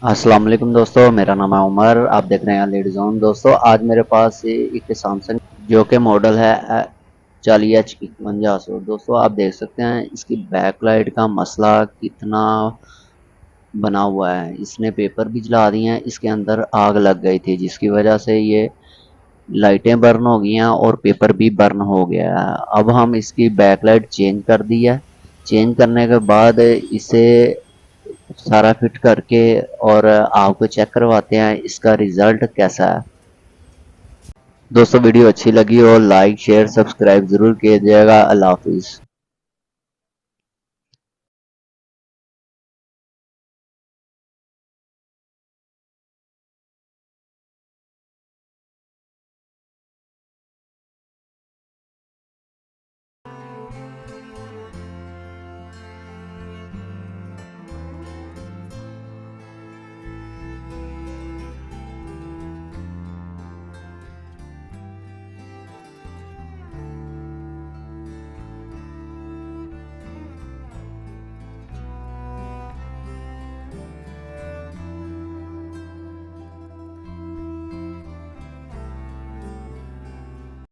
अस्सलाम वालेकुम दोस्तों, मेरा नाम है उमर। आप देख रहे हैं लेडी जोन। दोस्तों आज मेरे पास एक सैमसंग जो कि मॉडल है 40H5100। दोस्तों आप देख सकते हैं इसकी बैकलाइट का मसला कितना बना हुआ है। इसने पेपर भी जला दिए हैं, इसके अंदर आग लग गई थी जिसकी वजह से ये लाइटें बर्न हो गई हैं और पेपर भी बर्न हो गया है। अब हम इसकी बैकलाइट चेंज कर दी है। चेंज करने के बाद इसे सारा फिट करके और आपको चेक करवाते हैं इसका रिजल्ट कैसा है। दोस्तों वीडियो अच्छी लगी हो लाइक शेयर सब्सक्राइब जरूर कीजिएगा। अल्लाह हाफिज।